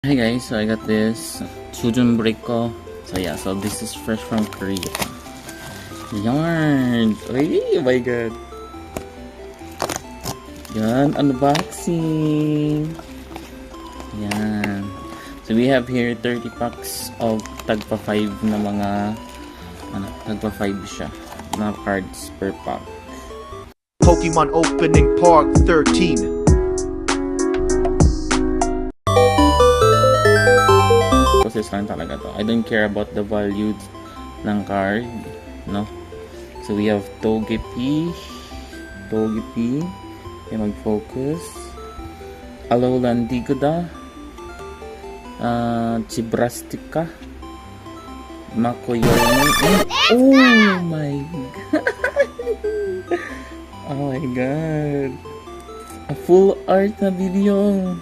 Hey guys, so I got this Sujun Breako. So yeah, so this is fresh from Korea. Yarn! Ay, oh my god! Yan, unboxing! Yan. So we have here 30 packs of tagpa 5 na mga tagpa 5 siya na cards per pack. Pokemon Opening Part 13. Process lang talaga to. I don't care about the value ng card, no? So we have Togepi, mag-focus, Alolandigoda, Chibrastica, Makoyomi, oh my god! Oh my god! A full art na video!